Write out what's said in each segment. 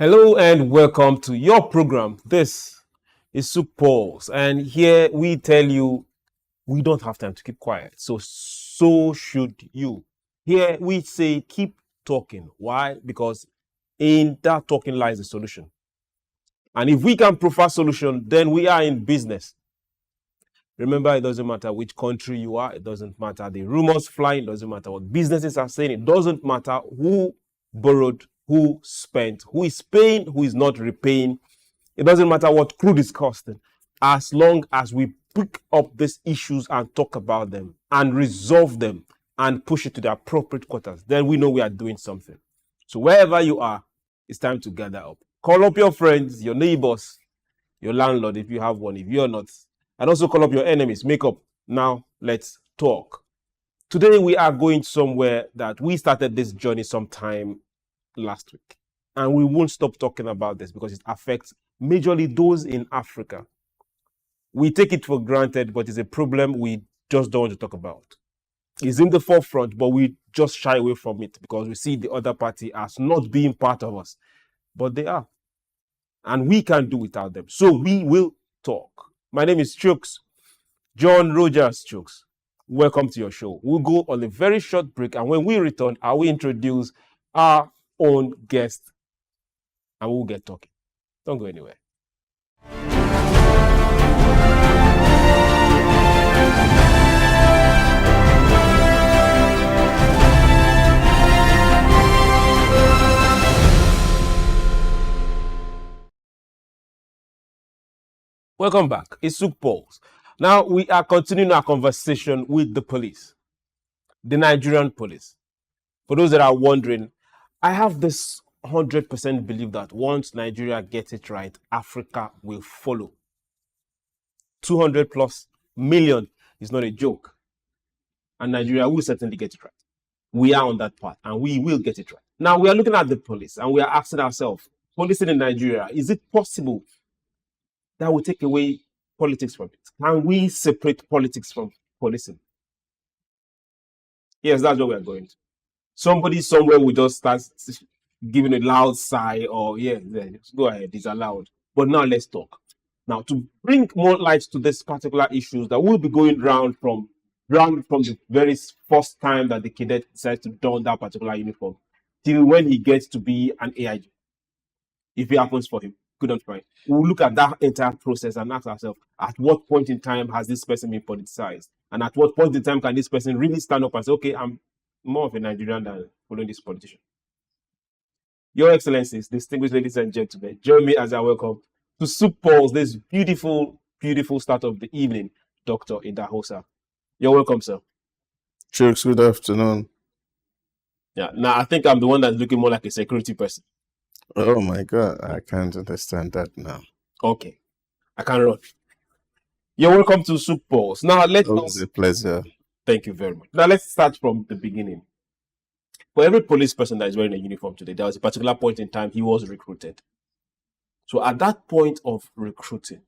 Hello and welcome to your program. This is Souq, and here we tell you we don't have time to keep quiet. So should you. Here we say keep talking. Why? Because in that talking lies the solution. And if we can provide solution, then we are in business. Remember, it doesn't matter which country you are. It doesn't matter the rumors flying. It doesn't matter what businesses are saying. It doesn't matter who borrowed, who spent, who is paying, who is not repaying. It doesn't matter what crude is costing. As long as we pick up these issues and talk about them and resolve them and push it to the appropriate quarters, then we know we are doing something. So wherever you are, it's time to gather up. Call up your friends, your neighbors, your landlord if you have one, if you're not. And also call up your enemies. Make up. Now, let's talk. Today, we are going somewhere that we started this journey sometime last week. And we won't stop talking about this because it affects majorly those in Africa. We take it for granted, but it's a problem we just don't want to talk about. It's in the forefront, but we just shy away from it because we see the other party as not being part of us. But they are. And we can't do without them. So we will talk. My name is Souq, John Rogers Souq. Welcome to your show. We'll go on a very short break, and when we return, I will introduce our own guest, and we'll get talking. Don't go anywhere. Welcome back. It's Souq. Now we are continuing our conversation with the police, the Nigerian police. For those that are wondering, I have this 100% belief that once Nigeria gets it right, Africa will follow. 200 plus million is not a joke. And Nigeria will certainly get it right. We are on that path and we will get it right. Now we are looking at the police and we are asking ourselves, policing in Nigeria, is it possible that will take away politics from it? Can we separate politics from policing? Yes, that's where we're going to. Somebody somewhere will just start giving a loud sigh or, just go ahead, it's allowed. But now let's talk. Now, to bring more light to this particular issue that will be going round from the very first time that the cadet decides to don that particular uniform till when he gets to be an AIG. If it happens for him, good and fine. We'll look at that entire process and ask ourselves, at what point in time has this person been politicized? And at what point in time can this person really stand up and say, okay, I'm more of a Nigerian than following this politician? Your Excellencies, distinguished ladies and gentlemen, join me as I welcome to Souq this beautiful, beautiful start of the evening, Dr. Idahosa. You're welcome, sir. Souq, good afternoon. Yeah, now I think I'm the one that's looking more like a security person. Oh my God, I can't understand that now. Okay, I can run. You're welcome to Souq. Now let's. Always a pleasure. Thank you very much. Now let's start from the beginning. For every police person that is wearing a uniform today, there was a particular point in time he was recruited. So at that point of recruiting,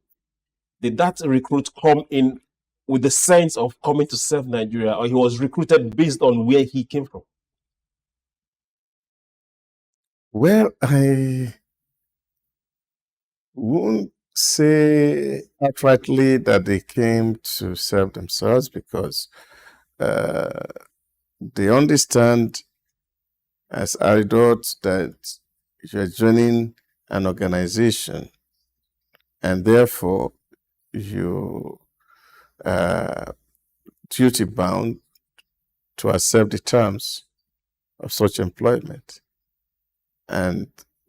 did that recruit come in with the sense of coming to serve Nigeria, or he was recruited based on where he came from? Well, I won't say outrightly that they came to serve themselves because they understand as adults that you're joining an organization and therefore you are duty bound to accept the terms of such employment. And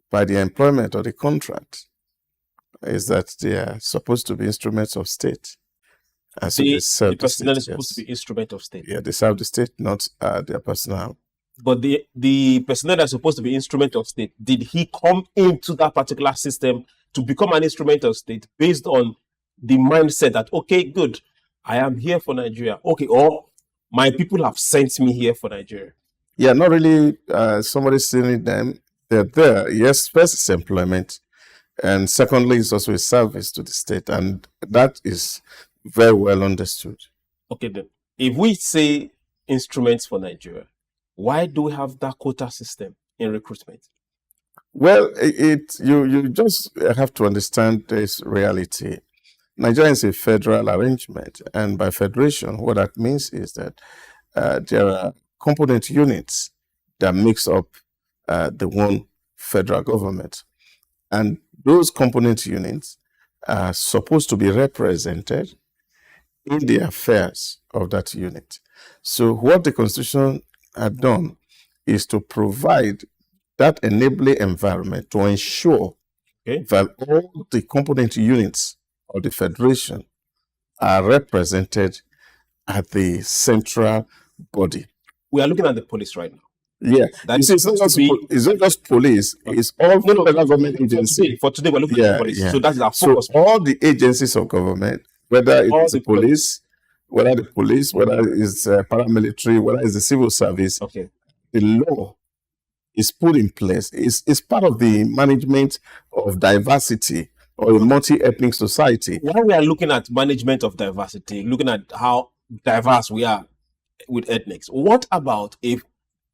by the employment or the contract is that they are supposed to be instruments of state. And so they serve the personnel is supposed to be instrument of state. Yeah, they serve the state, not their personnel. But the personnel that's supposed to be instrument of state, did he come into that particular system to become an instrument of state based on the mindset that, okay, good, I am here for Nigeria. Okay, or my people have sent me here for Nigeria? Yeah, not really somebody sending them. They're there. Yes, first is employment. And secondly, it's also a service to the state. And that is very well understood. Okay, then. If we say instruments for Nigeria, why do we have that quota system in recruitment? Well, you just have to understand this reality. Nigeria is a federal arrangement, and by federation, what that means is that there are component units that makes up the one federal government, and those component units are supposed to be represented in the affairs of that unit. So, what the Constitution had done is to provide that enabling environment to ensure that all the component units of the federation are represented at the central body. We are looking at the police right now. Yeah, That you see, it's not just police; it's all federal government agencies. For today, we're looking at the police. Yeah. So that is our focus. So all the agencies of government, whether it's the police, whether it's paramilitary, whether it's the civil service, okay, the law is put in place. It's part of the management of diversity or a multi-ethnic society. While we are looking at management of diversity, looking at how diverse we are with ethnics, what about if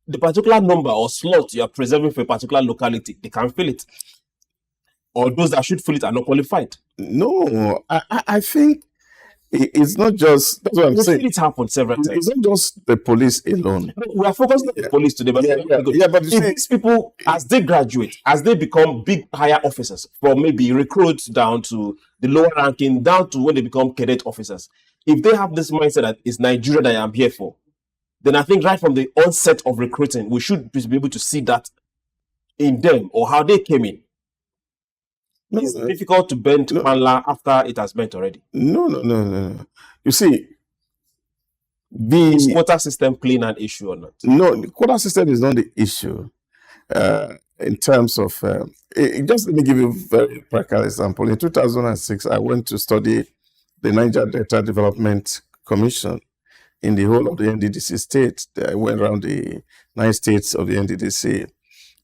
the particular number or slot you are preserving for a particular locality, they can fill it? Or those that should fill it are not qualified? No, I think it's not just, that's what I'm saying. It happened several times. It's not just the police alone. We are focusing on the police today, but but if these people, as they graduate, as they become big higher officers, from maybe recruits down to the lower ranking, down to when they become cadet officers, if they have this mindset that it's Nigeria that I am here for, then I think right from the onset of recruiting, we should be able to see that in them or how they came in. It's difficult to bend Manla after it has bent already. No. You see, is quota system playing an issue or not? No, the quota system is not the issue. In terms of, just let me give you a very practical example. In 2006, I went to study the Niger Delta Development Commission in the whole of the NDDC state. I went around the 9 states of the NDDC,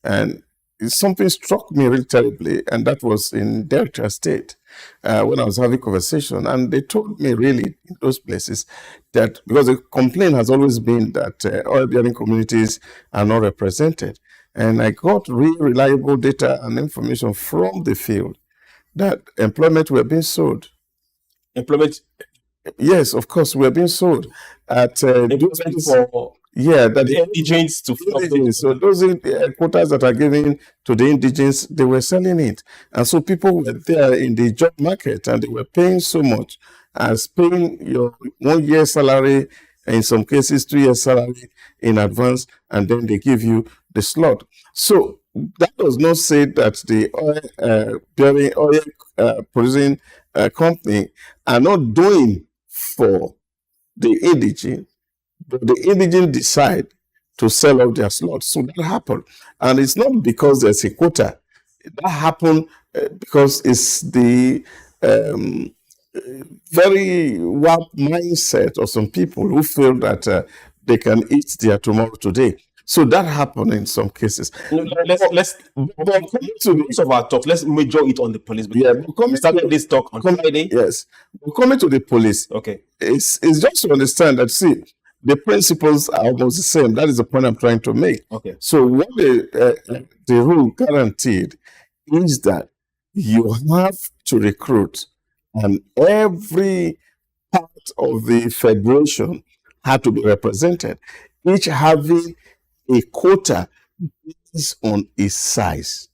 and something struck me really terribly, and that was in Delta State when I was having conversation, and they told me really in those places that, because the complaint has always been that oil-bearing communities are not represented, and I got really reliable data and information from the field that employment were being sold. Employment? Yes, of course, we're being sold at employment for the indigents to indigents. So those quotas that are given to the indigents, they were selling it, and so people were there in the job market, and they were paying so much as paying your 1 year's salary, in some cases 2 years' salary in advance, and then they give you the slot. So that does not say that the oil producing company are not doing for the indigent, but the indigent decide to sell out their slots. So that happened. And it's not because there's a quota. That happened because it's the very warped mindset of some people who feel that they can eat their tomorrow today. So that happened in some cases. Let's of our talk. Let's major it on the police. Yeah, we started this talk on Friday. Yes, coming to the police. Okay, it's just to understand that, see, the principles are almost the same. That is the point I'm trying to make. Okay. So what the rule guaranteed is that you have to recruit, and every part of the federation had to be represented, each having a quota based on its size.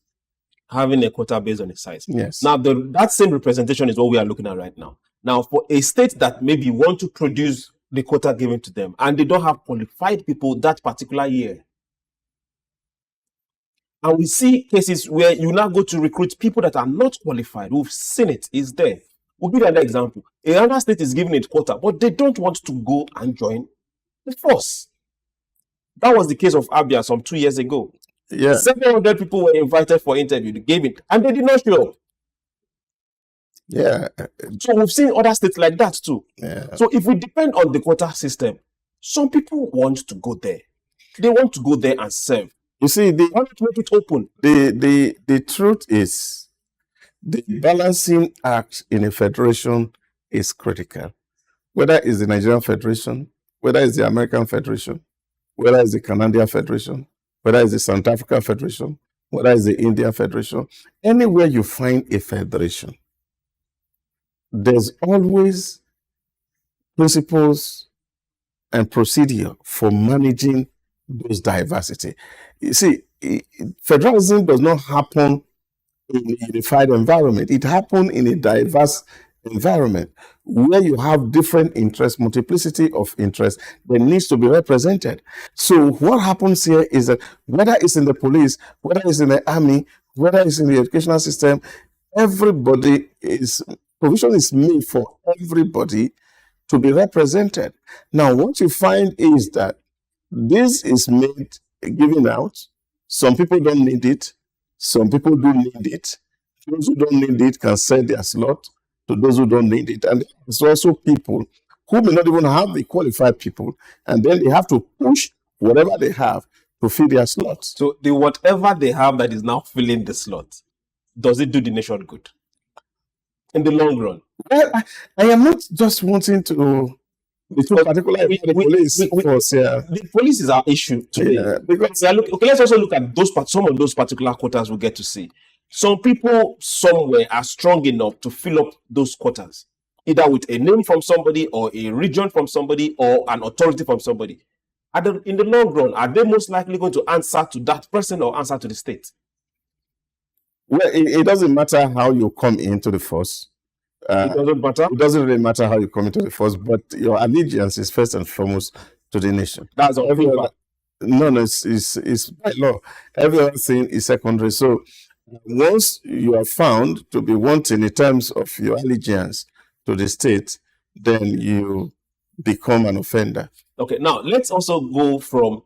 Having a quota based on its size. Yes. Now, that same representation is what we are looking at right now. Now, for a state that maybe want to produce the quota given to them, and they don't have qualified people that particular year, and we see cases where you now go to recruit people that are not qualified. We've seen it. It's there. We'll give you another example. Another state is giving it quota, but they don't want to go and join the force. That was the case of Abia some 2 years ago. Yeah. 700 people were invited for interview. They gave it, and they did not show up. Yeah. So we've seen other states like that too. Yeah. So if we depend on the quota system, some people want to go there. They want to go there and serve. You see, they want to make it open. The truth is, the balancing act in a federation is critical. Whether it's the Nigerian Federation, whether it's the American Federation, whether it's the Canadian Federation, whether it's the South African Federation, whether it's the Indian Federation, anywhere you find a federation, there's always principles and procedure for managing those diversity. You see, federalism does not happen in a unified environment. It happens in a diverse environment where you have different interests, multiplicity of interests that needs to be represented. So what happens here is that whether it's in the police, whether it's in the army, whether it's in the educational system, provision is made for everybody to be represented. Now, what you find is that this is made, given out. Some people don't need it. Some people do need it. Those who don't need it can sell their slot to those who don't need it. And there's also people who may not even have the qualified people, and then they have to push whatever they have to fill their slots. So the whatever they have that is now filling the slot, does it do the nation good in the long run? Well, I am not just wanting to be too particular about the police force here. The police is our issue today. Yeah, because let's also look at some of those particular quotas we get to see. Some people somewhere are strong enough to fill up those quotas, either with a name from somebody or a region from somebody or an authority from somebody. In the long run, are they most likely going to answer to that person or answer to the state? Well, it doesn't matter how you come into the force. It doesn't matter. It doesn't really matter how you come into the force, but your allegiance is first and foremost to the nation. That's all. No, it's by law. Every other thing is secondary. So once you are found to be wanting in terms of your allegiance to the state, then you become an offender. Okay, now let's also go from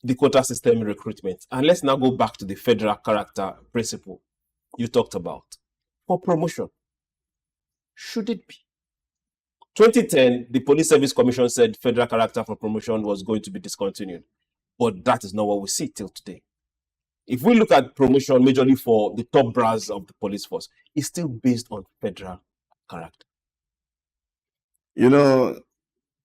the quota system recruitment and let's now go back to the federal character principle you talked about. For promotion, should it be? 2010, the Police Service Commission said federal character for promotion was going to be discontinued, but that is not what we see till today. If we look at promotion majorly for the top brass of the police force, it's still based on federal character. You know,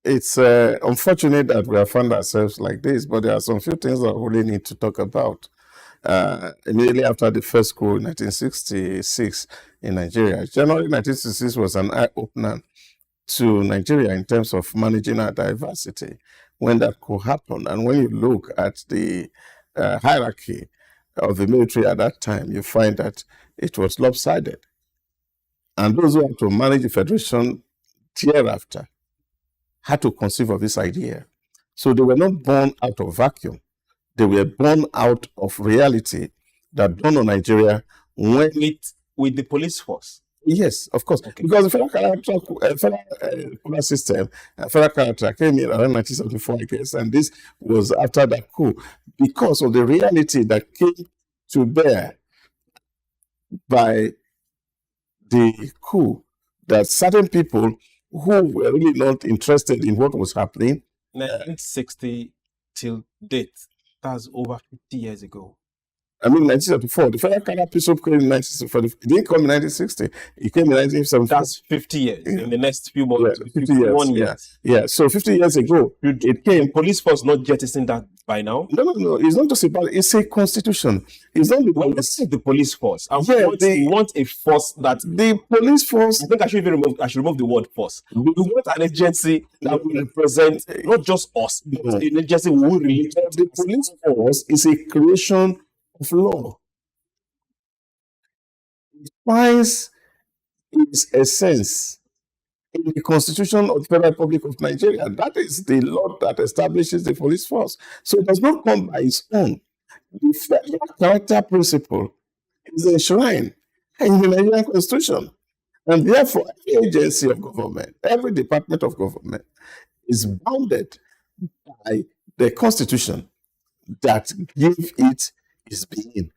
it's unfortunate that we have found ourselves like this, but there are some few things that we really need to talk about. Immediately after the first coup in 1966 in Nigeria, January 1966 was an eye-opener to Nigeria in terms of managing our diversity when that coup happened. And when you look at the hierarchy of the military at that time, you find that it was lopsided. And those who had to manage the federation thereafter had to conceive of this idea. So they were not born out of vacuum. They were born out of reality that dawned on Nigeria when... With the police force? Yes, of course. Okay. Because the federal system, federal character came in around 1974, I guess, and this was after that coup. Because of the reality that came to bear by the coup, that certain people who were really not interested in what was happening. 1960 till date, that's over 50 years ago. I mean, 1974. The federal character peace came in 1964. It didn't come in 1960. It came in 1974. That's 50 years. Yeah. In the next few months, yeah, 50 years. Years. Yeah. So 50 years ago, it came. The police force not jettisoning that by now? No. It's not just about it. It's a constitution. It's not the police. The police force. We want a force that... The police force... I think I should remove the word force. We want an agency that will represent not just us, but an agency who will relate. The police force is a creation of law. It finds its essence in the Constitution of the Federal Republic of Nigeria. That is the law that establishes the police force. So it does not come by its own. The federal character principle is enshrined in the Nigerian Constitution. And therefore, every agency of government, every department of government is bounded by the Constitution that gives it its being.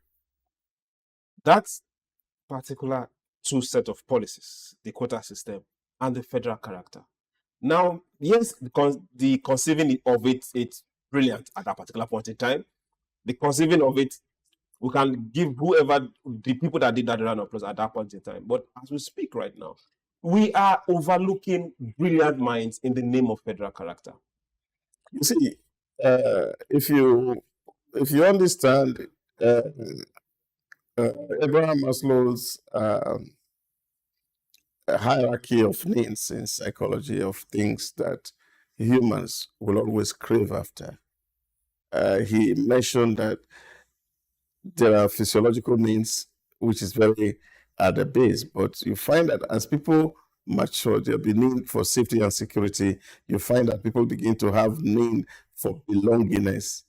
That's particular two set of policies, the quota system and the federal character. Now, yes, the conceiving of it, it's brilliant at that particular point in time. The conceiving of it, we can give whoever, the people that did that round of applause at that point in time. But as we speak right now, we are overlooking brilliant minds in the name of federal character. You see, if you understand uh, Abraham Maslow's hierarchy of needs in psychology of things that humans will always crave after. He mentioned that there are physiological needs, which is very at the base, but you find that as people mature, there'll be need for safety and security. You find that people begin to have need for belongingness.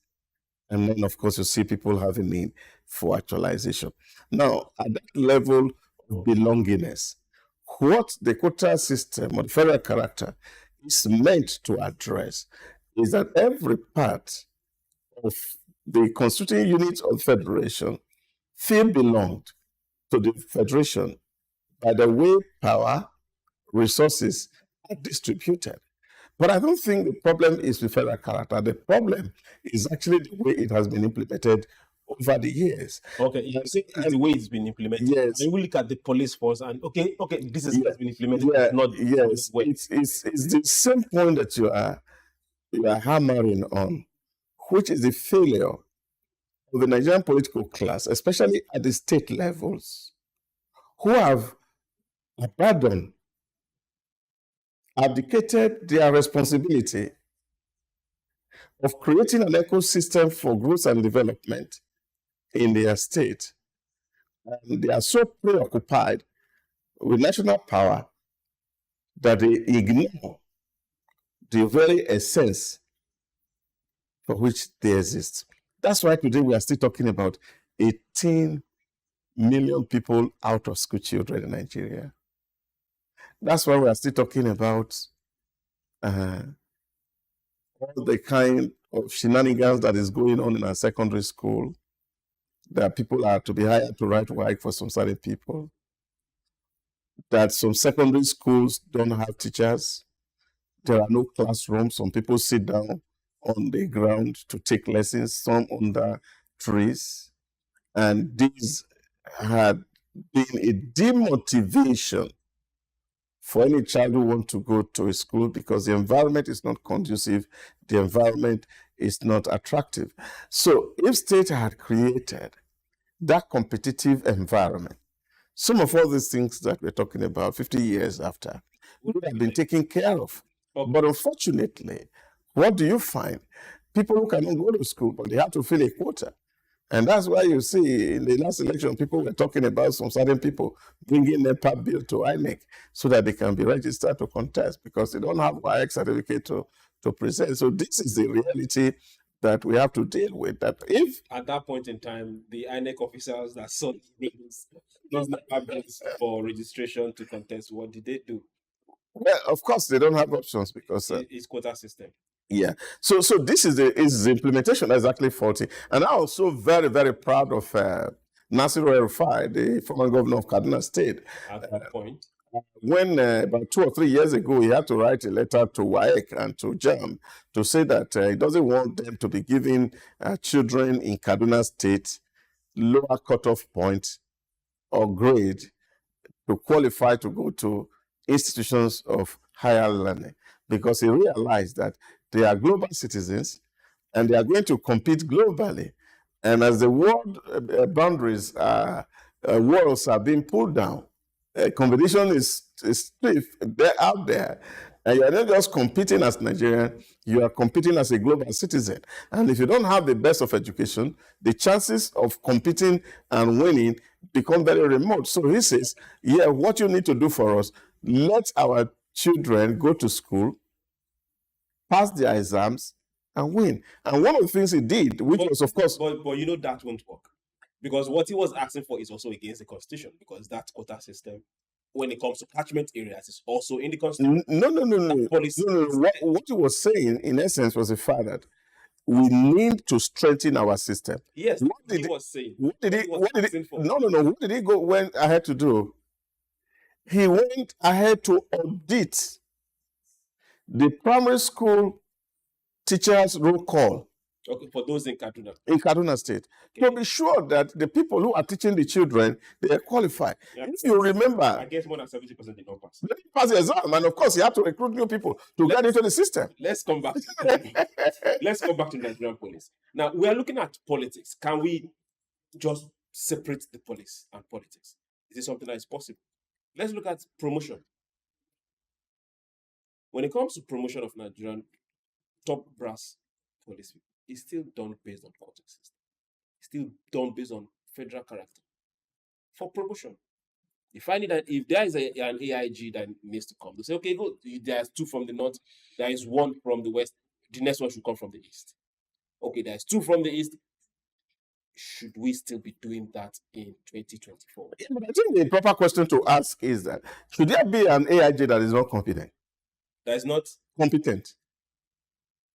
And then, of course, you see people having need for actualization. Now, at that level of belongingness, what the quota system or the federal character is meant to address is that every part of the constituting unit of federation feel belonged to the federation by the way power, resources are distributed. But I don't think the problem is with federal character. The problem is actually the way it has been implemented over the years. Okay, you say it's the way it's been implemented. Yes. And we look at the police force and okay, this is has been implemented. Yeah, It's not yes, way. it's the same point that you are hammering on, which is the failure of the Nigerian political class, especially at the state levels, who have abdicated their responsibility of creating an ecosystem for growth and development in their state. And they are so preoccupied with national power that they ignore the very essence for which they exist. That's why today we are still talking about 18 million people out of school children in Nigeria. That's why we are still talking about all the kind of shenanigans that is going on in our secondary school. That people are to be hired to write work for some certain people. That some secondary schools don't have teachers. There are no classrooms. Some people sit down on the ground to take lessons, some under trees. And this had been a demotivation for any child who wants to go to a school because the environment is not conducive, the environment is not attractive. So if state had created that competitive environment, some of all these things that we're talking about 50 years after would have been taken care of. Okay. But unfortunately, what do you find? People who cannot go to school, but they have to fill a quota. And that's why you see in the last election, people were talking about some certain people bringing their PAP bill to INEC so that they can be registered to contest because they don't have WAEC certificate to present. So this is the reality that we have to deal with. That if at that point in time, the INEC officers that saw those PAP bills for registration to contest, what did they do? Well, of course, they don't have options because it's quota system. Yeah. So this is the implementation that's actually faulty. And I'm also very, very proud of Nasiru El-Rufai, the former governor of Kaduna State. At that point. When about 2 or 3 years ago, he had to write a letter to WAEC and to JAM to say that he doesn't want them to be giving children in Kaduna State lower cutoff point or grade to qualify to go to institutions of higher learning, because he realized that they are global citizens and they are going to compete globally. And as the world boundaries, walls are being pulled down, competition is stiff. They're out there. And you're not just competing as Nigerian, you are competing as a global citizen. And if you don't have the best of education, the chances of competing and winning become very remote. So he says, yeah, what you need to do for us, let our children go to school, pass their exams, and win. And one of the things he did, which was, of course... But you know that won't work. Because what he was asking for is also against the Constitution, because that quota system, when it comes to catchment areas, is also in the Constitution. No. What he was saying, in essence, was the fact that we need to strengthen our system. Yes, what did he was saying. What did he What did he went ahead to do? He went ahead to audit the primary school teachers' roll call. Okay, for those in Kaduna. In Kaduna State. Okay. To be sure that the people who are teaching the children, they are qualified. Yeah. If you remember... I guess more than 70% did not pass. They didn't pass the exam, and of course, you have to recruit new people to get into the system. Let's come back to let's come back to Nigerian police. Now, we are looking at politics. Can we just separate the police and politics? Is it something that is possible? Let's look at promotion. When it comes to promotion of Nigerian top brass police people, it's still done based on court system. It's still done based on federal character. For promotion, you find it that if there is an AIG that needs to come, they say, okay, good. There's 2 from the north, there is 1 from the west, the next one should come from the east. Okay, there's 2 from the east. Should we still be doing that in 2024? Yeah, but I think the proper question to ask is that should there be an AIG that is not competent? That is not competent.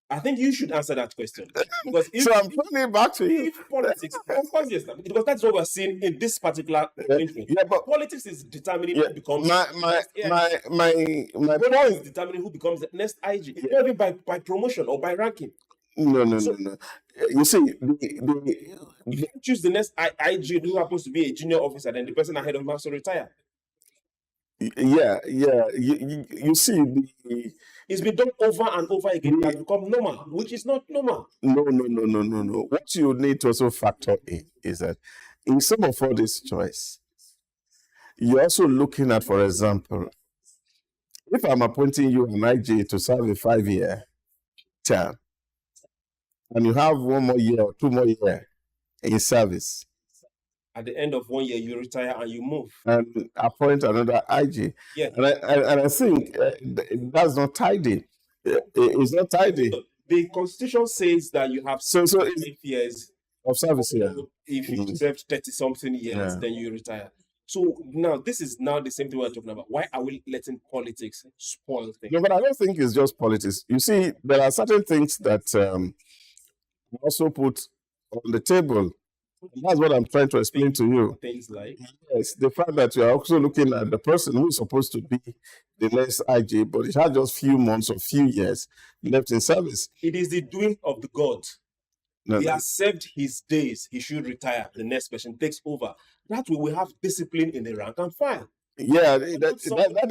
I think you should answer that question. Because so I'm putting it back to you. If politics, of course, yes, because that's what we're seeing in this particular arrangement. Yeah, but politics is determining who becomes my point is determining who becomes the next IG. It's not even by promotion or by ranking. No. You see, you choose the next IG who happens to be a junior officer, then the person ahead of him has to retire. Yeah. You see, it's been done over and over again. It has become normal, which is not normal. No. What you need to also factor in is that in some of all this choice, you're also looking at, for example, if I'm appointing you an IG to serve a 5-year term, and you have 1 more year or 2 more years in service, at the end of 1 year, you retire and you move and appoint another IG. Yeah, and I think that's not tidy. It's not tidy. The Constitution says that you have 5 years of service here. If you served 30-something years, then you retire. So now this is now the same thing we're talking about. Why are we letting politics spoil things? No, but I don't think it's just politics. You see, there are certain things that also put on the table. That's what I'm trying to explain to you. Things like? Yes, the fact that you are also looking at the person who is supposed to be the next IG, but it has just few months or few years left in service. It is the doing of the God. He has served his days. He should retire. The next person takes over. That way we have discipline in the rank and file. Yeah, that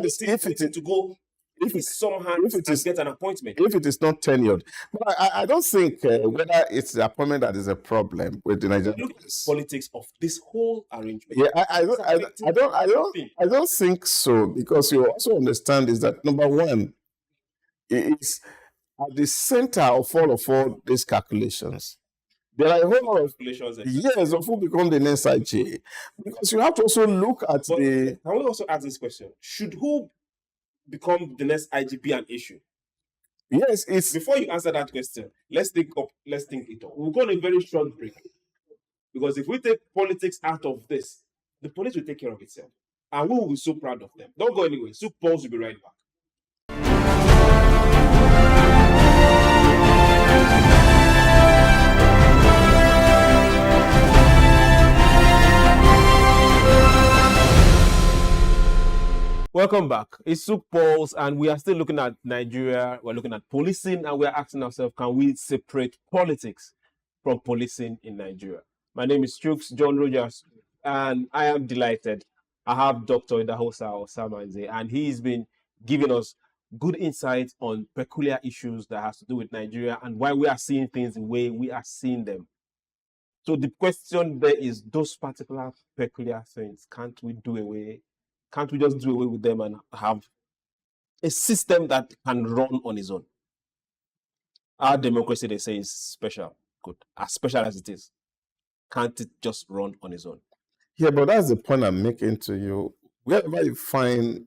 is if it is to go. If it's somehow get an appointment. If it is not tenured. But I don't think whether it's the appointment that is a problem with the Nigerian politics of this whole arrangement. Yeah, I don't think so, because you also understand is that number one, it's at the center of all these calculations. There are a whole lot of years of who become the next IG, because you have to also look at Can we also ask this question? Should who become the next IGP an issue? Yes, it's before you answer that question, let's think it up. We'll go on a very short break. Because if we take politics out of this, the police will take care of itself. And we will be so proud of them. Don't go anywhere. Souq Pulse will be right back. Welcome back. It's Souq Pulse, and we are still looking at Nigeria. We're looking at policing, and we're asking ourselves, can we separate politics from policing in Nigeria? My name is Souq John Rogers, and I am delighted. I have Dr. Idahosa Osamanze, and he's been giving us good insights on peculiar issues that has to do with Nigeria and why we are seeing things the way we are seeing them. So the question there is, those particular peculiar things, can't we just do away with them and have a system that can run on its own? Our democracy, they say, is special. Good. As special as it is, can't it just run on its own? Yeah, but that's the point I'm making to you. Wherever you find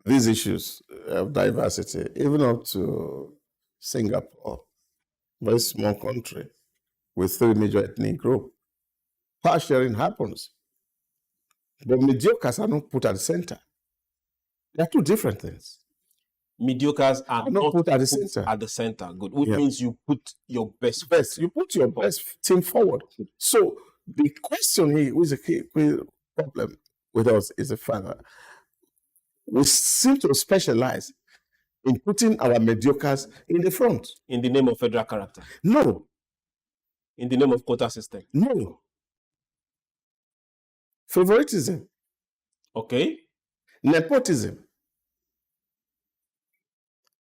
these issues of diversity, even up to Singapore, very small country with 3 major ethnic groups, power sharing happens. But mediocres are not put at the center. They are 2 different things. Mediocres are not put at the center. Good. Which means you put your best. You put your best team forward. So the question here, which is a key problem with us, is the fact that we seem to specialize in putting our mediocres in the front. In the name of federal character? No. In the name of quota system? No. Favoritism. Okay. Nepotism.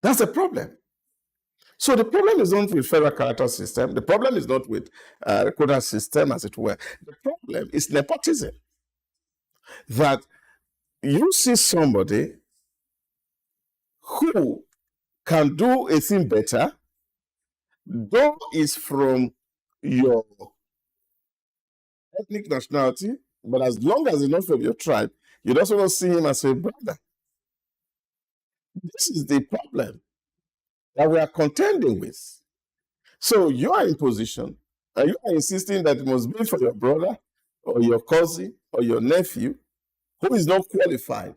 That's a problem. So the problem is not with federal character system. The problem is not with quota system, as it were. The problem is nepotism. That you see somebody who can do a thing better, though is from your ethnic nationality, but as long as it's not from your tribe, you also don't see him as a brother. This is the problem that we are contending with. So you are in position, and you are insisting that it must be for your brother or your cousin or your nephew who is not qualified.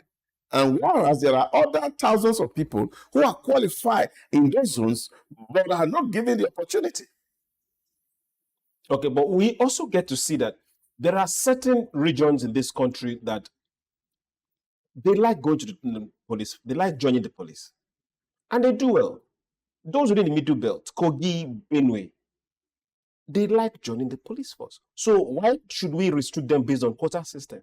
And whereas there are other thousands of people who are qualified in those zones, but are not given the opportunity. Okay, but we also get to see that there are certain regions in this country that they like going to the police, they like joining the police, and they do well. Those within the middle belt, Kogi, Benue, they like joining the police force. So why should we restrict them based on quota system?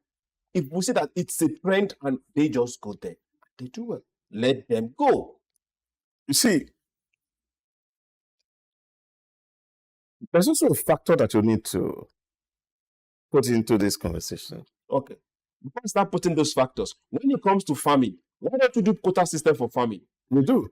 If we see that it's a trend and they just go there, they do well, let them go. You see, there's also a factor that you need to put into this conversation. Okay. Before I start putting those factors, when it comes to farming, why don't you do quota system for farming? We do.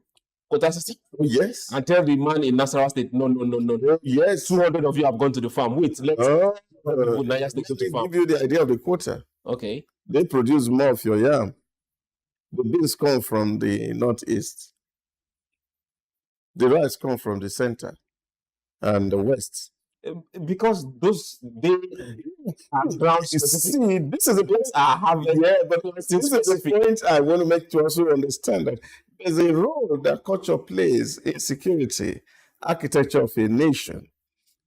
Quota system? Oh, yes. And tell the man in Nasarawa State, no. Yes. 200 of you have gone to the farm. Wait, let's let me give you the idea of the quota. Okay. They produce more of your yam. The beans come from the northeast. The rice come from the center and the west. Because those they are ground specific. See, this is the place I have. Yeah, but this is the point I want to make to also understand that there's a role that culture plays in security, architecture of a nation.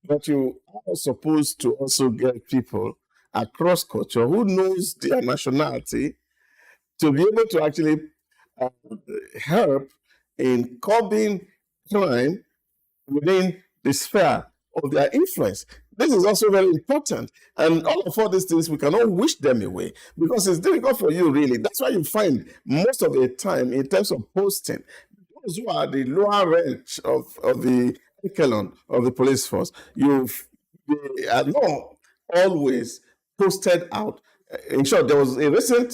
But you are supposed to also get people across culture who knows their nationality to be able to actually help in curbing crime within the sphere of their influence. This is also very important. And all these things, we cannot wish them away because it's difficult for you, really. That's why you find most of the time, in terms of posting, those who are the lower range of the echelon of the police force, they are not always posted out. In short, there was a recent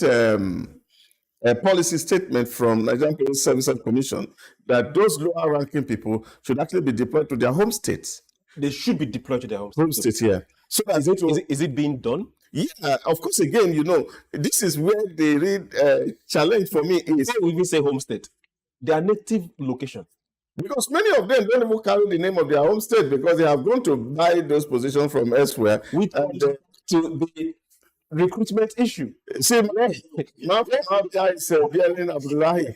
policy statement from Nigerian Police Services Commission that those lower ranking people should actually be deployed to their home states. They should be deployed to their home states, yeah. So is it being done? Yeah, of course. Again, this is where the real challenge for me is. Why we even say home state? Their native location. Because many of them don't even carry the name of their home state because they have gone to buy those positions from elsewhere. Which to the recruitment issue. See, my guy is Bialin Abdullahi.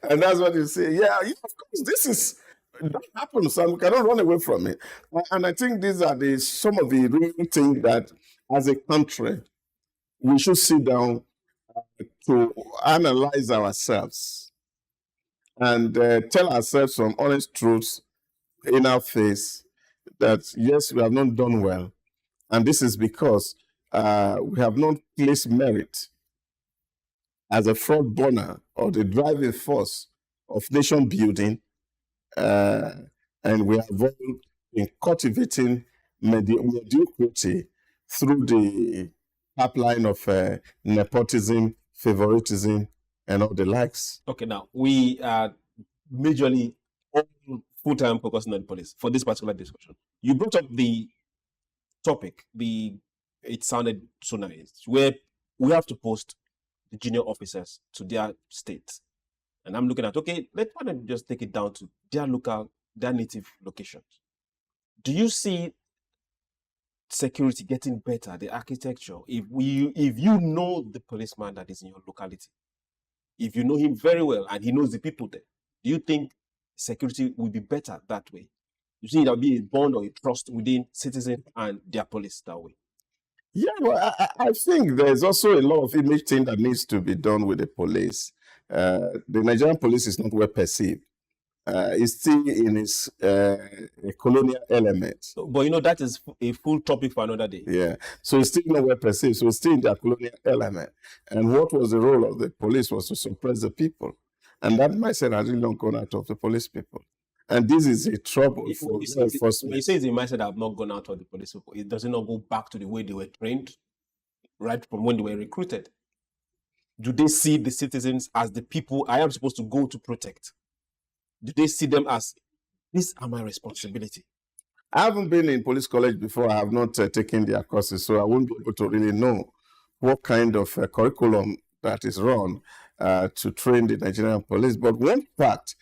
And that's what you say. Yeah, of course, that happens and we cannot run away from it. And I think these are some of the real things that as a country we should sit down to analyze ourselves and tell ourselves some honest truths in our face that yes, we have not done well. And this is because we have not placed merit as a front burner or the driving force of nation building. And we have all been cultivating mediocrity through the pipeline of nepotism, favoritism, and all the likes. Okay, now we are majorly all full-time focusing on police for this particular discussion. You brought up the topic, it sounded so nice, where we have to post the junior officers to their states. And I'm looking at, okay, let's just take it down to their native locations. Do you see security getting better, the architecture, if you know the policeman that is in your locality, if you know him very well and he knows the people there, do you think security will be better that way? You think there'll be a bond or a trust within citizens and their police that way? Yeah, well, I think there's also a lot of image thing that needs to be done with the police. The Nigerian police is not well perceived. It's still in its colonial element. But that is a full topic for another day. Yeah, so it's still not well perceived. So it's still in their colonial element. And what was the role of the police was to suppress the people. And that mindset has really not gone out of the police people. And this is a trouble When for you law say enforcement. it's a mindset that have not gone out of the police people, it does not go back to the way they were trained, right from when they were recruited. Do they see the citizens as the people I am supposed to go to protect? Do they see them as, these are my responsibility? I haven't been in police college before. I have not taken their courses, so I won't be able to really know what kind of curriculum that is run to train the Nigerian police. But one fact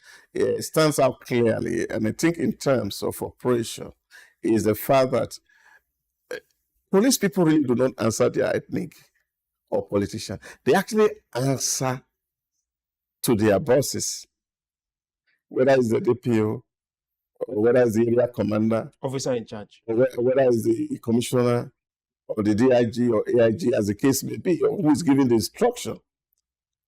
stands out clearly, and I think in terms of operation, is the fact that police people really do not answer their ethnic or politician. They actually answer to their bosses, whether it's the DPO, or whether it's the area commander, Officer in charge. or whether it's the commissioner, or the DIG or AIG, as the case may be, or who is giving the instruction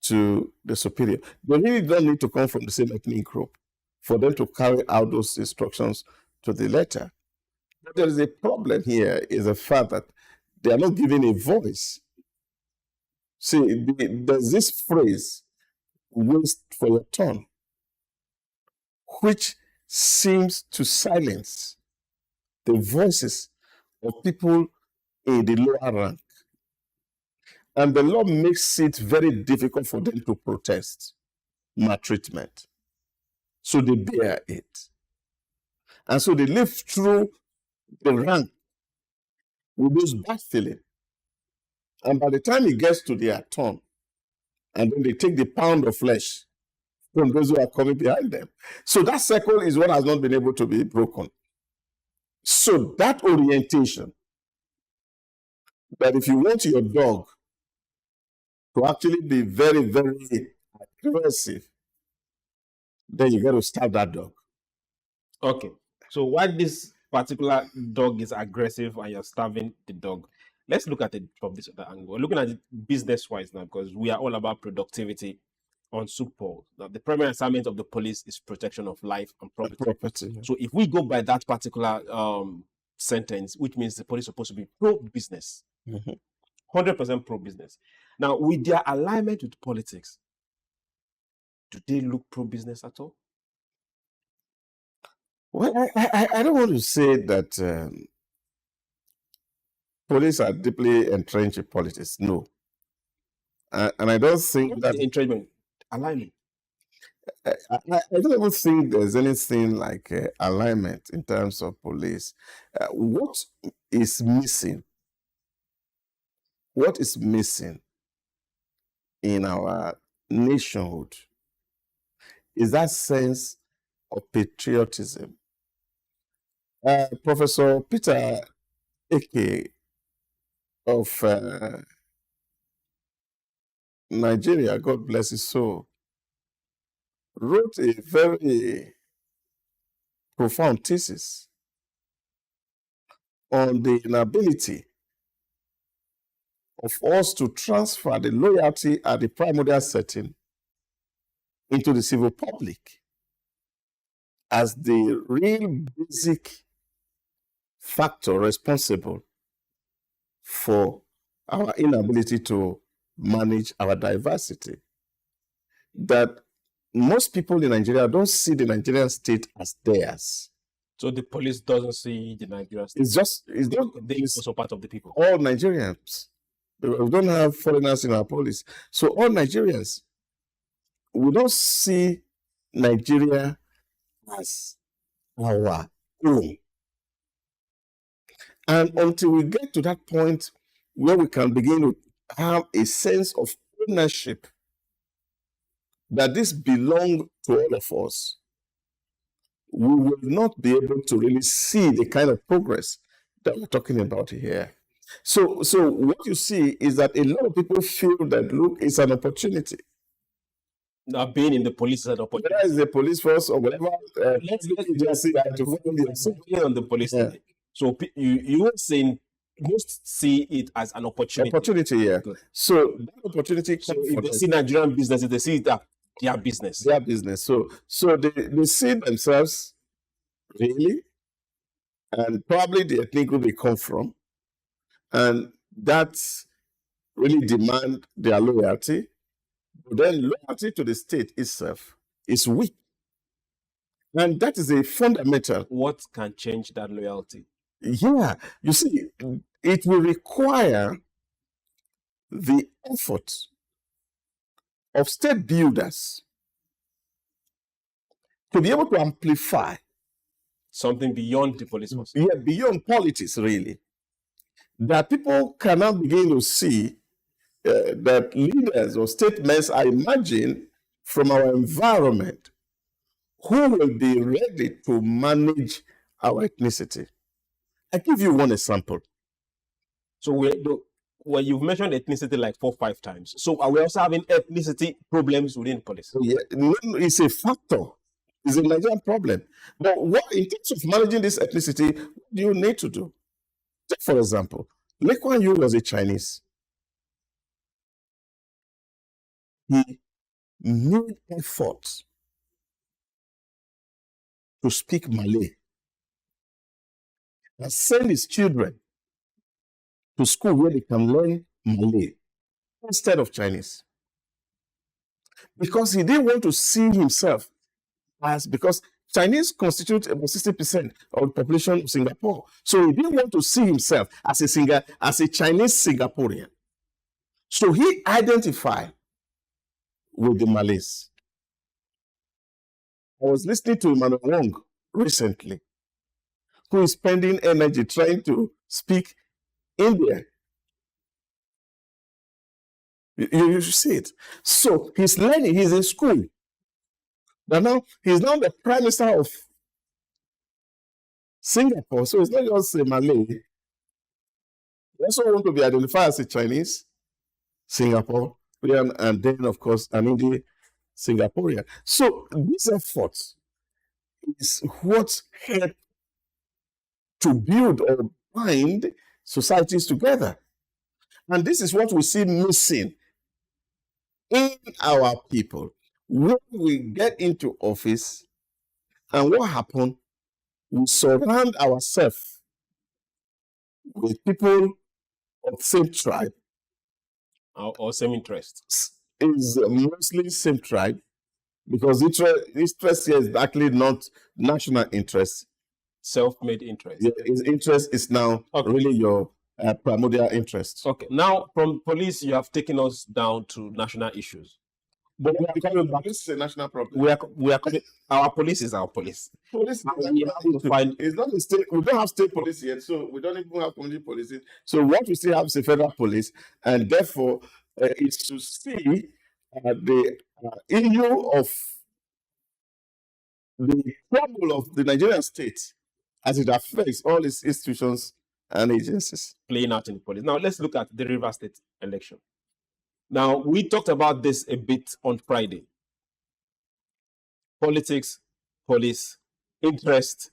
to the superior. They really don't need to come from the same ethnic group for them to carry out those instructions to the letter. But there is a problem here, is the fact that they are not given a voice. See, there's this phrase, wait for your turn, which seems to silence the voices of people in the lower rank. And the law makes it very difficult for them to protest maltreatment. So they bear it. And so they live through the rank with those bad feelings. And by the time it gets to their turn, and then they take the pound of flesh from those who are coming behind them. So that circle is what has not been able to be broken. So that orientation, that if you want your dog to actually be very, very aggressive, then you got to stab that dog. Okay. So why this particular dog is aggressive and you're starving the dog? Let's look at it from this other angle. We're looking at it business-wise now, because we are all about productivity on Souq. Now, the primary assignment of the police is protection of life and property. So if we go by that particular sentence, which means the police is supposed to be pro-business, 100% pro-business. Now, with their alignment with politics, do they look pro-business at all? Well, I don't want to say that police are deeply entrenched in politics. No. And I don't think that entrenchment, alignment. I don't even think there's anything like alignment in terms of police. What is missing? What is missing in our nationhood is that sense of patriotism. Professor Peter Eke of Nigeria, God bless his soul, wrote a very profound thesis on the inability of us to transfer the loyalty at the primordial setting into the civil public as the real basic factor responsible for our inability to manage our diversity. That most people in Nigeria don't see the Nigerian state as theirs. So the police doesn't see the Nigerian state. They also part of the people. All Nigerians. We don't have foreigners in our police. So all Nigerians, we don't see Nigeria as our own. And until we get to that point where we can begin to have a sense of ownership, that this belongs to all of us, we will not be able to really see the kind of progress that we're talking about here. So what you see is that a lot of people feel that, look, it's an opportunity. Now, being in the police is an opportunity. Whether it's the police force or whatever let's on the police. Yeah. So you were saying most see it as an opportunity. Opportunity, yeah. Good. So that opportunity. So if they see Nigerian business, if they see that their business. Their business. So they see themselves really, and probably the ethnic group they come from, and that really demand their loyalty. But then loyalty to the state itself is weak. And that is a fundamental. What can change that loyalty? Yeah, you see, it will require the effort of state builders to be able to amplify something beyond the police force. Yeah, beyond politics, really. That people cannot begin to see that leaders or statements are emerging from our environment who will be ready to manage our ethnicity. I give you one example. So well, you've mentioned ethnicity like 4 or 5 times. So are we also having ethnicity problems within police? Yeah, no, it's a factor. It's a Nigerian problem. But what in terms of managing this ethnicity, what do you need to do? Take for example, Lee Kuan Yew was a Chinese. He made efforts to speak Malay and send his children to school where they can learn Malay instead of Chinese. Because he didn't want to see himself as, because Chinese constitute about 60% of the population of Singapore. So he didn't want to see himself as a Chinese Singaporean. So he identified with the Malays. I was listening to Emmanuel Wong recently, who is spending energy trying to speak Indian. You see it. So he's learning, he's in school. But now he's now the Prime Minister of Singapore. So it's not just a Malay. He also want to be identified as a Chinese Singaporean, and then, of course, an Indian Singaporean. So this effort is what helped to build or bind societies together. And this is what we see missing in our people. When we get into office, and what happens, we surround ourselves with people of same tribe. Or same interest. Is mostly same tribe, because interest here is actually not national interest. Self-made interest. Yeah, his interest is now really your primordial interest. Okay, now from police, you have taken us down to national issues. But we are coming back. This is a national problem. We are coming. Our police is our police. Police it's not a state. We don't have state police yet, so we don't even have community policing. So what we still have is a federal police, and therefore is to see the issue of the trouble of the Nigerian state as it affects all its institutions and agencies. Playing out in the police. Now let's look at the River State election. Now, we talked about this a bit on Friday. Politics, police, interest,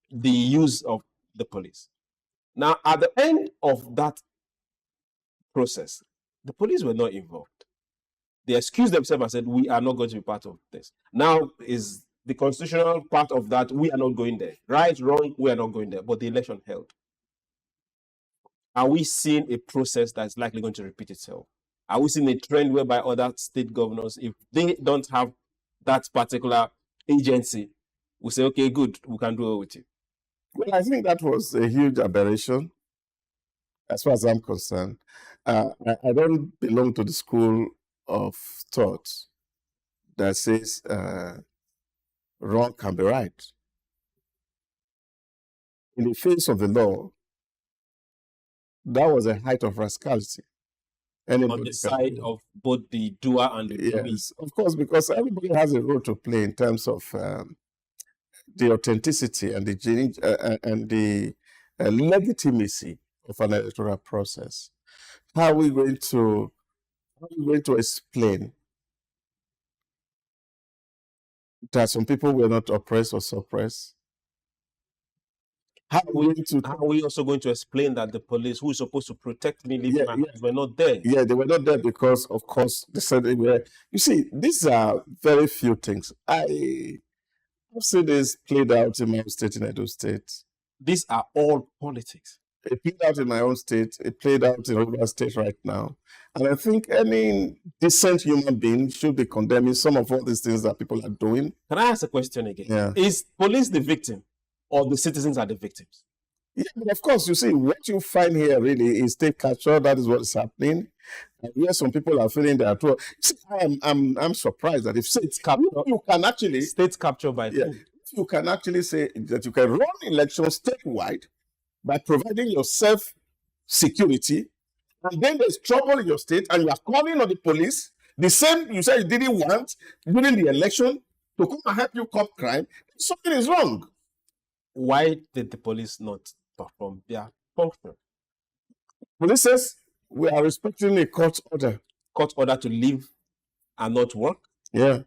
the use of the police. Now, at the end of that process, the police were not involved. They excused themselves and said, we are not going to be part of this. Now is the constitutional part of that, we are not going there. Right, wrong, we are not going there. But the election held. Are we seeing a process that's likely going to repeat itself? Are we seeing a trend whereby other state governors, if they don't have that particular agency, we say, okay, good, we can do it with it? Well, I think that was a huge aberration, as far as I'm concerned. I don't belong to the school of thought that says wrong can be right. In the face of the law, that was a height of rascality. On the side of both the doer and the doer. Yes, of course, because everybody has a role to play in terms of the authenticity and the legitimacy of an electoral process. How are we going to explain that some people were not oppressed or suppressed? How are we also going to explain that the police, who is supposed to protect me, were not there? Yeah, they were not there because, of course, they said they were. You see, these are very few things. I've seen this played out in my state, in Edo State. These are all politics. It played out in my own state. It played out in River State right now. And I think any decent human being should be condemning some of all these things that people are doing. Can I ask a question again? Yeah. Is police the victim or the citizens are the victims? Yeah, but of course, you see, what you find here really is state capture. That is what is happening. And where some people are feeling that, well, see, I'm surprised that if states capture, you can actually State capture by yeah, you can actually say that you can run elections statewide by providing yourself security, and then there's trouble in your state, and you are calling on the police, the same you said you didn't want during the election, to come and help you cop crime. Something is wrong. Why did the police not perform their function? Police says we are respecting a court order. Court order to leave and not work? Yeah.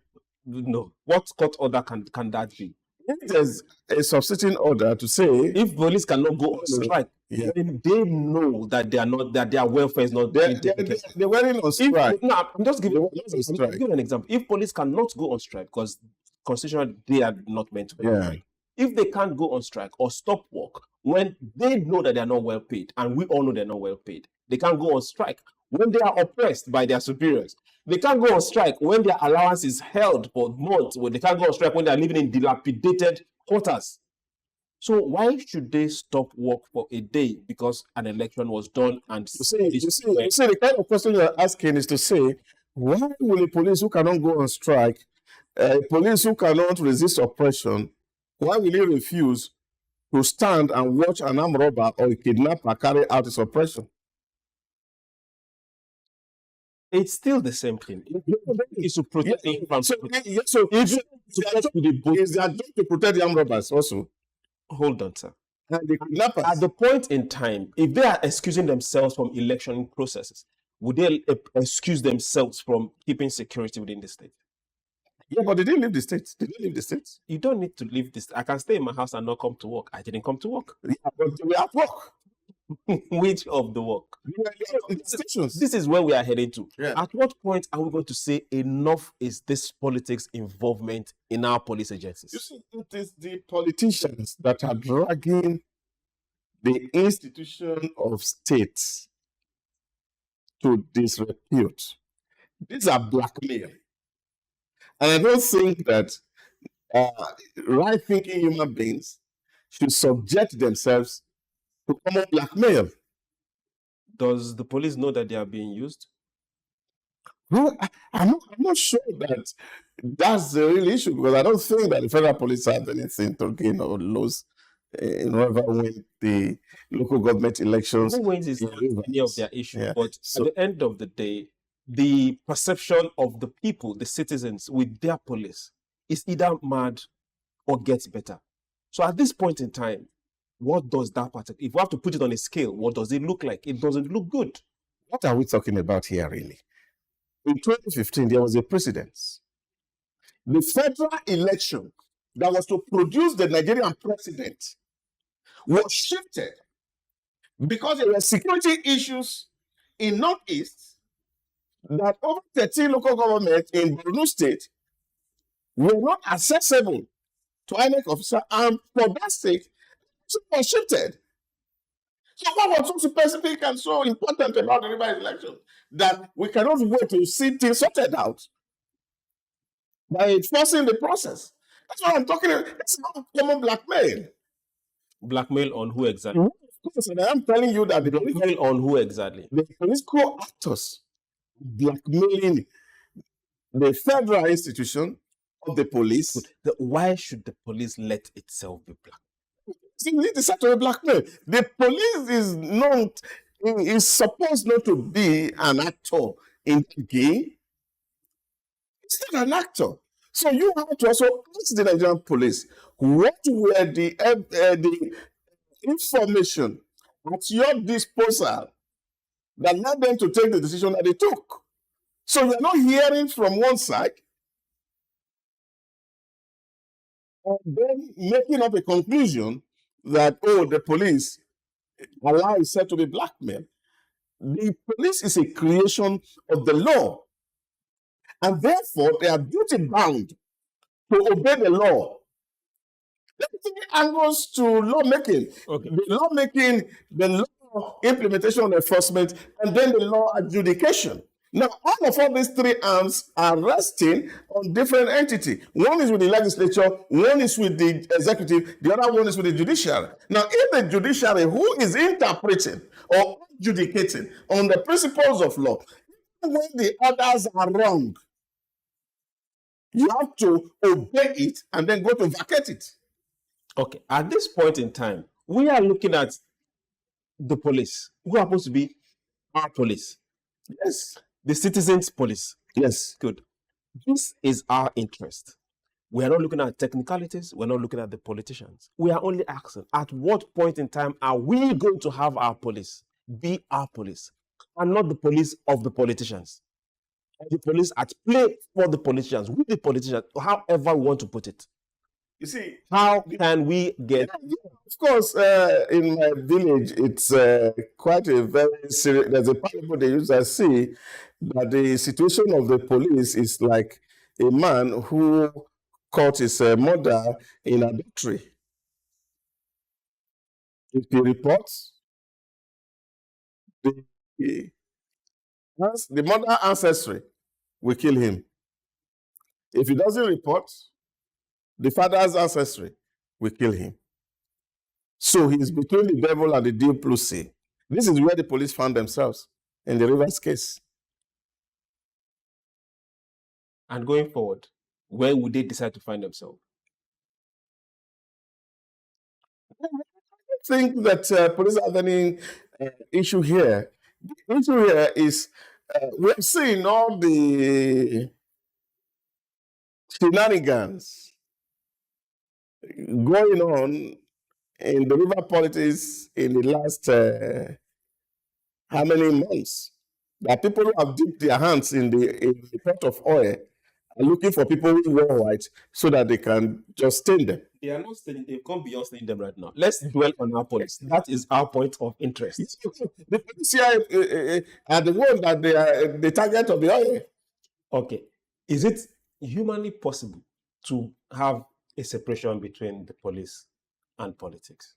No. What court order can that be? If there's a substituting order to say, if police cannot go on strike, then they know that they are not, that their welfare is not being taken care of. They're wearing on strike. No, I'm just giving an example. If police cannot go on strike because constitutionally they are not meant to be on strike, if they can't go on strike or stop work when they know that they are not well paid, and we all know they're not well paid, they can't go on strike when they are oppressed by their superiors. They can't go on strike when their allowance is held for months. They can't go on strike when they are living in dilapidated quarters. So why should they stop work for a day because an election was done? And you see, the kind of question you're asking is to say, why will a police who cannot go on strike, police who cannot resist oppression, why will he refuse to stand and watch an armed robber or a kidnapper carry out his oppression? It's still the same thing. It's to protect them from. So is their job to protect the armed robbers also? Hold on, sir. And the kidnappers. At the point in time, if they are excusing themselves from election processes, would they excuse themselves from keeping security within the state? Yeah, but they didn't leave the state. They didn't leave the state. You don't need to leave this. I can stay in my house and not come to work. I didn't come to work. Yeah, but we are at work. Which of the work? This is where we are heading to. Yeah. At what point are we going to say enough is this politics involvement in our police agencies? You see, it is the politicians that are dragging the institution of states to disrepute. These are blackmail. And I don't think that right-thinking human beings should subject themselves to common blackmail. Does the police know that they are being used? Well, I'm not sure that that's the real issue, because I don't think that the federal police have anything to gain or lose in whoever win the local government elections. Who wins is not any of their issue, but at the end of the day, the perception of the people, the citizens, with their police is either mad or gets better. So at this point in time, what does that part? If we have to put it on a scale, what does it look like? It doesn't look good. What are we talking about here, really? In 2015, there was a precedent. The federal election that was to produce the Nigerian president was shifted because there were security issues in Northeast that over 13 local governments in Borno State were not accessible to INEC officer, and for that state, it was shifted. So what was so specific and so important about the River election that we cannot wait to see things sorted out by forcing the process? That's what I'm talking about. It's not common blackmail. Blackmail on who exactly? Of course, and I am telling you that the blackmail on who exactly? The political actors blackmailing the federal institution of the police. Why should the police let itself be blackmailed? It is actually blackmail. The police is supposed not to be an actor in the game. It's not an actor. So you have to also ask the Nigerian police, what were the information at your disposal that led them to take the decision that they took? So you're not hearing from one side and then making up a conclusion that, oh, the police allow itself to be blackmailed. The police is a creation of the law, and therefore they are duty bound to obey the law. There are three angles to lawmaking. Okay. The lawmaking, the law implementation and enforcement, and then the law adjudication. Now, all these three arms are resting on different entities. One is with the legislature, one is with the executive, the other one is with the judiciary. Now, if the judiciary, who is interpreting or adjudicating on the principles of law, when the others are wrong, you have to obey it and then go to vacate it. Okay. At this point in time, we are looking at the police, who happens to be our police. Yes. The citizens' police. Yes. Good. This is our interest. We are not looking at technicalities. We're not looking at the politicians. We are only asking, at what point in time are we going to have our police be our police and not the police of the politicians? The police at play for the politicians, with the politicians, however we want to put it. You see, how can we get? Of course, in my village, it's quite a very serious. There's a parable they use. I see that the situation of the police is like a man who caught his mother in adultery. If he reports, the mother ancestry will kill him. If he doesn't report, the father's ancestry will kill him. So he's between the devil and the deep blue sea. This is where the police found themselves in the Rivers case. And going forward, where would they decide to find themselves? I don't think that police have any issue here. The issue here is we're seeing all the shenanigans going on in the river politics in the last how many months? That people who have dipped their hands in the pot of oil are looking for people who wear white so that they can just stain them. They are not staining, they've come beyond staining them right now. Let's dwell on our police. That is our point of interest. The police here are the one that they are the target of the oil. Okay. Is it humanly possible to have a separation between the police and politics?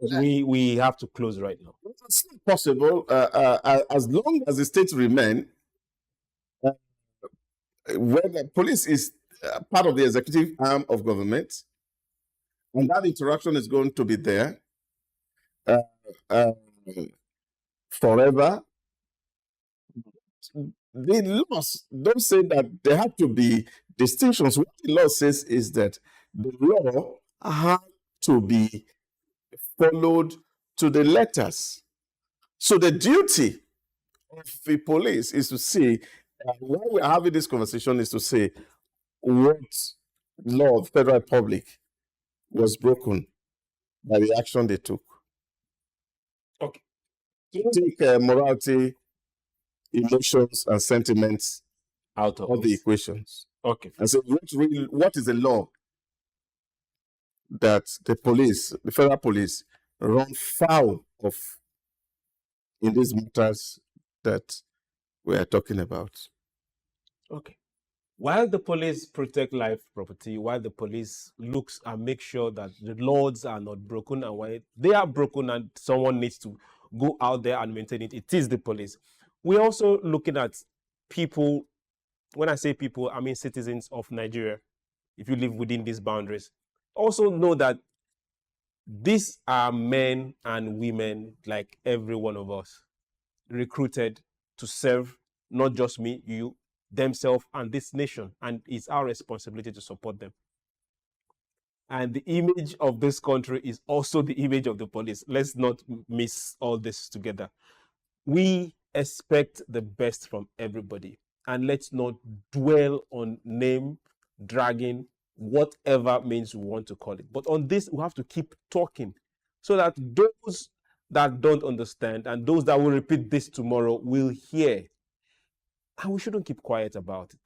We have to close right now. It's not possible as long as the states remain where the police is part of the executive arm of government, and that interaction is going to be there forever. The laws don't say that there have to be distinctions. What the law says is that the law has to be followed to the letters. So the duty of the police is to see, while we're having this conversation, is to say what law of the Federal Republic was broken by the action they took. Okay. Take morality, emotions, and sentiments out of the equations. Okay. And so what is the law that the police, the federal police, run foul of in these matters that we are talking about? Okay. While the police protect life, property, while the police looks and make sure that the laws are not broken, and when they are broken and someone needs to go out there and maintain it, it is the police. We're also looking at people. When I say people, I mean citizens of Nigeria. If you live within these boundaries, also know that these are men and women like every one of us, recruited to serve not just me, you, themselves, and this nation. And it's our responsibility to support them. And the image of this country is also the image of the police. Let's not miss all this together. We expect the best from everybody. And let's not dwell on name dragging, whatever means we want to call it. But on this, we have to keep talking so that those that don't understand and those that will repeat this tomorrow will hear. And we shouldn't keep quiet about it.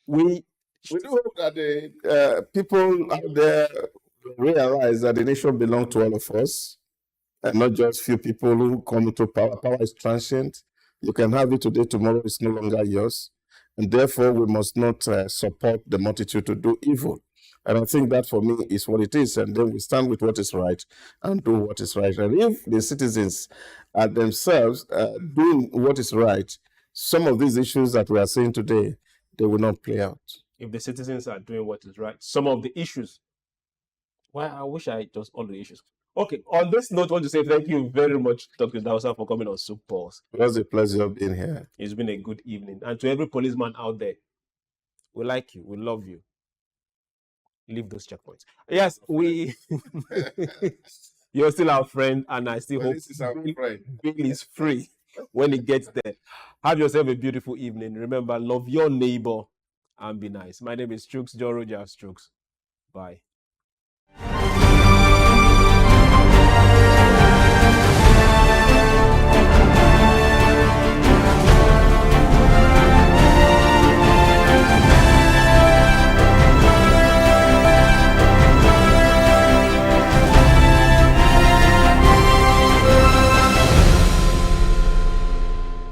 We do hope that the people out there realize that the nation belongs to all of us, and not just few people who come into power. Power is transient. You can have it today, tomorrow it's no longer yours. And therefore, we must not support the multitude to do evil. And I think that for me is what it is. And then we stand with what is right and do what is right. And if the citizens are themselves doing what is right, some of these issues that we are seeing today, they will not play out. If the citizens are doing what is right, some of the issues. Well, I wish I just all the issues. Okay, on this note, I want to say thank you very much, Dr. Dawsa, for coming on Souq Pulse. It was a pleasure being here. It's been a good evening. And to every policeman out there, we like you, we love you. Leave those checkpoints. Yes, we. You're still our friend, and I still hope Bill is free when he gets there. Have yourself a beautiful evening. Remember, love your neighbor and be nice. My name is Strokes, John Roger Strokes. Bye.